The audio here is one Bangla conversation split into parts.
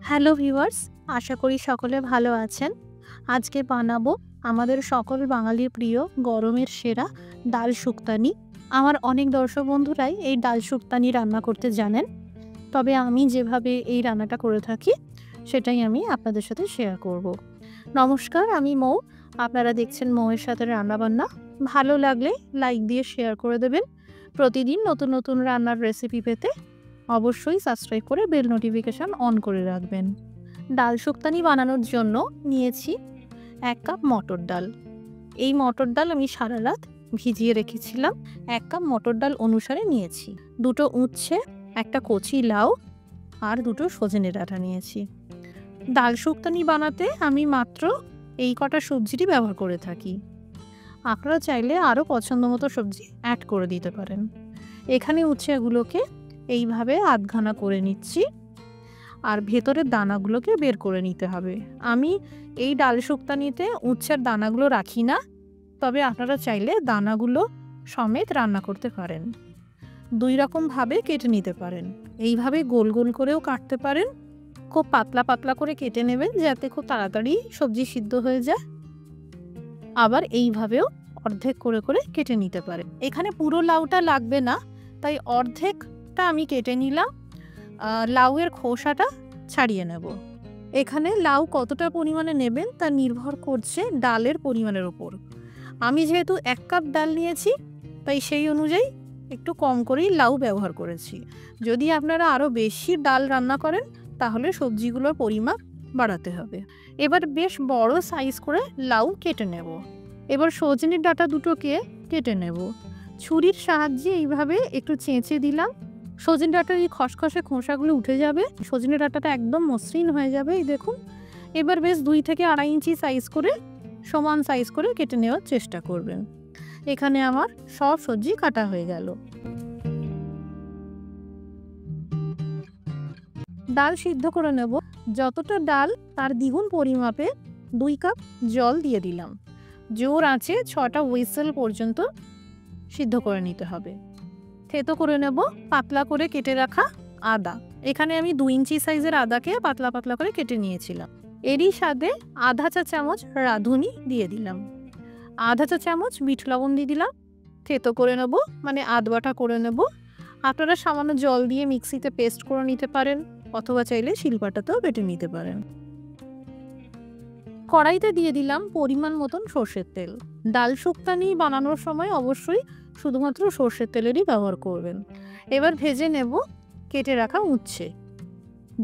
হ্যালো ভিউয়ার্স, আশা করি সকলে ভালো আছেন। আজকে বানাবো আমাদের সকল বাঙালির প্রিয় গরমের সেরা ডাল শুক্তানি। আমার অনেক দর্শক বন্ধুরাই এই ডাল শুক্তানি রান্না করতে জানেন, তবে আমি যেভাবে এই রান্নাটা করে থাকি সেটাই আমি আপনাদের সাথে শেয়ার করব। নমস্কার, আমি মৌ। আপনারা দেখছেন মৌয়ের সাথে রান্নাবান্না। ভালো লাগলে লাইক দিয়ে শেয়ার করে দেবেন। প্রতিদিন নতুন নতুন রান্নার রেসিপি পেতে অবশ্যই সাবস্ক্রাইব করে বেল নোটিফিকেশান অন করে রাখবেন। ডাল শুক্তানি বানানোর জন্য নিয়েছি 1 কাপ মটর ডাল। এই মটর ডাল আমি সারা রাত ভিজিয়ে রেখেছিলাম। 1 কাপ মটর ডাল অনুসারে নিয়েছি। 2টো উচ্ছে, একটা কচি লাউ আর 2টো সজনে ডাঁটা নিয়েছি। ডাল শুক্তানি বানাতে আমি মাত্র এই কটা সবজিরই ব্যবহার করে থাকি। আপনারা চাইলে আরও পছন্দ মতো সবজি অ্যাড করে দিতে পারেন। এখানে উচ্ছেগুলোকে এইভাবে আধঘানা করে নিচ্ছি, আর ভেতরের দানাগুলোকে বের করে নিতে হবে। আমি এই ডাল শুক্তানিতে উচ্ছের দানাগুলো রাখি না, তবে আপনারা চাইলে দানাগুলো সমেত রান্না করতে পারেন। 2 রকমভাবে কেটে নিতে পারেন। এইভাবে গোল গোল করেও কাটতে পারেন, খুব পাতলা পাতলা করে কেটে নেবেন যাতে খুব তাড়াতাড়ি সবজি সিদ্ধ হয়ে যায়। আবার এইভাবেও অর্ধেক করে করে কেটে নিতে পারেন। এখানে পুরো লাউটা লাগবে না, তাই অর্ধেকটা আমি কেটে নিলাম। লাউয়ের খোসাটা ছাড়িয়ে নেব। এখানে লাউ কতটা পরিমাণে নেবেন তা নির্ভর করছে ডালের পরিমাণের উপর। আমি যেহেতু 1 কাপ ডাল নিয়েছি, তাই সেই অনুযায়ী একটু কম করেই লাউ ব্যবহার করেছি। যদি আপনারা আরও বেশি ডাল রান্না করেন তাহলে সবজিগুলোর পরিমাপ বাড়াতে হবে। এবার বেশ বড় সাইজ করে লাউ কেটে নেব। এবার সজনে ডাঁটা দুটোকে কেটে নেব। ছুরির সাহায্যে এইভাবে একটু চেঁচে দিলাম। সজনে ডাঁটার এই খসখসে খোসাগুলো উঠে যাবে, সজনে ডাঁটাটা একদম মসৃণ হয়ে যাবে। এই দেখুন, এবার বেশ 2 থেকে 2.5 ইঞ্চি সাইজ করে সমান সাইজ করে কেটে নেওয়ার চেষ্টা করবেন। এখানে আমার সব সবজি কাটা হয়ে গেল। ডাল সিদ্ধ করে নেব। যতটা ডাল তার দ্বিগুণ পরিমাপে 2 কাপ জল দিয়ে দিলাম। জোর আঁচে 6টা হুইসেল পর্যন্ত সিদ্ধ করে নিতে হবে। থেতো করে নেব পাতলা করে কেটে রাখা আদা। এখানে আমি 2 ইঞ্চি সাইজের আদাকে পাতলা পাতলা করে কেটে নিয়েছিলাম। এরই সাথে আধা চা চামচ রাঁধুনি দিয়ে দিলাম। আধা চা চামচ বিট লবণ দিয়ে দিলাম। থেতো করে নেব, মানে আধবাটা করে নেব। আপনারা সামান্য জল দিয়ে মিক্সিতে পেস্ট করে নিতে পারেন, অথবা চাইলে শিলপাটাতেও বেটে নিতে পারেন। কড়াইতে দিয়ে দিলাম পরিমাণ মতন সর্ষের তেল। ডাল শুক্তানি বানানোর সময় অবশ্যই শুধুমাত্র সর্ষের তেলেরই ব্যবহার করবেন। এবার ভেজে নেব কেটে রাখা উচ্ছে।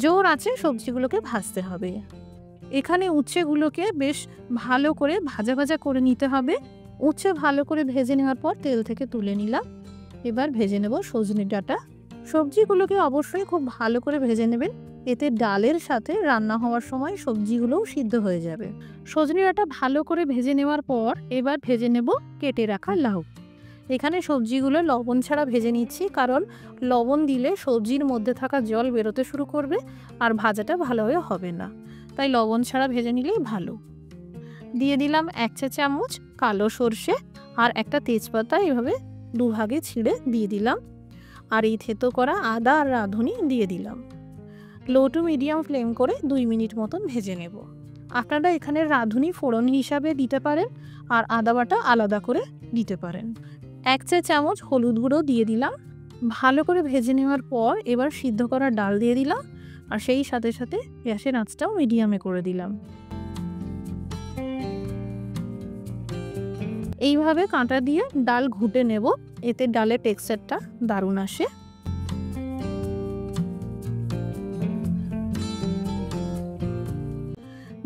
জোর আঁচে সবজিগুলোকে ভাজতে হবে। এখানে উচ্ছেগুলোকে বেশ ভালো করে ভাজা ভাজা করে নিতে হবে। উচ্ছে ভালো করে ভেজে নেওয়ার পর তেল থেকে তুলে নিলাম। এবার ভেজে নেব সজনে ডাঁটা। সবজিগুলোকে অবশ্যই খুব ভালো করে ভেজে নেবেন, এতে ডালের সাথে রান্না হওয়ার সময় সবজিগুলোও সিদ্ধ হয়ে যাবে। সজনে ডাঁটা ভালো করে ভেজে নেওয়ার পর এবার ভেজে নেব কেটে রাখা লাউ। এখানে সবজিগুলো লবণ ছাড়া ভেজে নিচ্ছি, কারণ লবণ দিলে সবজির মধ্যে থাকা জল বেরোতে শুরু করবে আর ভাজাটা ভালোভাবে হবে না, তাই লবণ ছাড়া ভেজে নিলেই ভালো। দিয়ে দিলাম 1 চা চামচ কালো সর্ষে আর একটা তেজপাতা এভাবে 2 ভাগে ছিঁড়ে দিয়ে দিলাম। আর এই থেতো করা আদা আর রাঁধুনি দিয়ে দিলাম। লো টু মিডিয়াম ফ্লেম করে 2 মিনিট মতন ভেজে নেব। আপনারা এখানে রাঁধুনি ফোড়ন হিসাবে দিতে পারেন আর আদা বাটা আলাদা করে দিতে পারেন। 1 চা চামচ হলুদ গুঁড়ো দিয়ে দিলাম। ভালো করে ভেজে নেওয়ার পর এবার সিদ্ধ করা ডাল দিয়ে দিলাম, আর সেই সাথে সাথে গ্যাসের আঁচটাও মিডিয়ামে করে দিলাম। এইভাবে কাঁটা দিয়ে ডাল ঘুটে নেব, এতে ডালের টেক্সচারটা দারুণ আসে।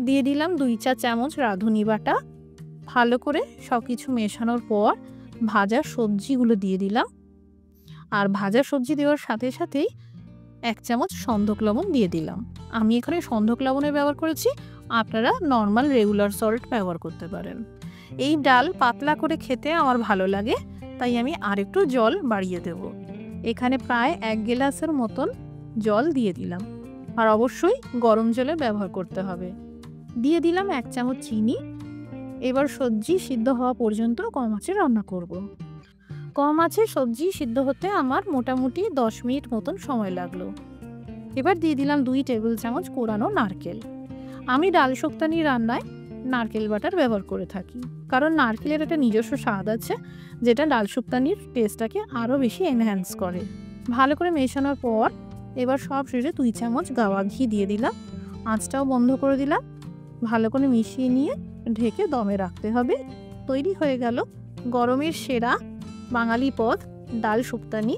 দিয়ে দিলাম 2 চা চামচ রাঁধুনি বাটা। ভালো করে সব কিছু মেশানোর পর ভাজা সবজিগুলো দিয়ে দিলাম, আর ভাজা সবজি দেওয়ার সাথে সাথেই 1 চামচ সন্ধক লবণ দিয়ে দিলাম। আমি এখানে সন্ধক লবণের ব্যবহার করেছি, আপনারা নর্মাল রেগুলার সল্ট ব্যবহার করতে পারেন। এই ডাল পাতলা করে খেতে আমার ভালো লাগে, তাই আমি আরেকটু জল বাড়িয়ে দেব। এখানে প্রায় 1 গ্লাসের মতন জল দিয়ে দিলাম, আর অবশ্যই গরম জলে ব্যবহার করতে হবে। দিয়ে দিলাম 1 চামচ চিনি। এবার সবজি সিদ্ধ হওয়া পর্যন্ত কম আঁচে রান্না করব। কম আঁচে সবজি সিদ্ধ হতে আমার মোটামুটি 10 মিনিট মতন সময় লাগলো। এবার দিয়ে দিলাম 2 টেবিল চামচ কোরানো নারকেল। আমি ডাল শুক্তানি রান্নায় নারকেল বাটার ব্যবহার করে থাকি, কারণ নারকেলের একটা নিজস্ব স্বাদ আছে যেটা ডাল শুক্তানির টেস্টটাকে আরও বেশি এনহ্যান্স করে। ভালো করে মেশানোর পর এবার সব শেষে 2 চামচ গাওয়া ঘি দিয়ে দিলাম। আঁচটাও বন্ধ করে দিলাম। ভালো করে মিশিয়ে নিয়ে ঢেকে দমে রাখতে হবে। তৈরি হয়ে গেল গরমের সেরা বাঙালি পদ ডাল শুক্তানি।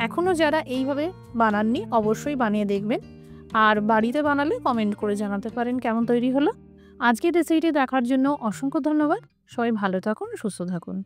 এখনও যারা এইভাবে বানাননি অবশ্যই বানিয়ে দেখবেন, আর বাড়িতে বানালে কমেন্ট করে জানাতে পারেন কেমন তৈরি হলো। আজকের রেসিপিটি দেখার জন্য অসংখ্য ধন্যবাদ। সবাই ভালো থাকুন, সুস্থ থাকুন।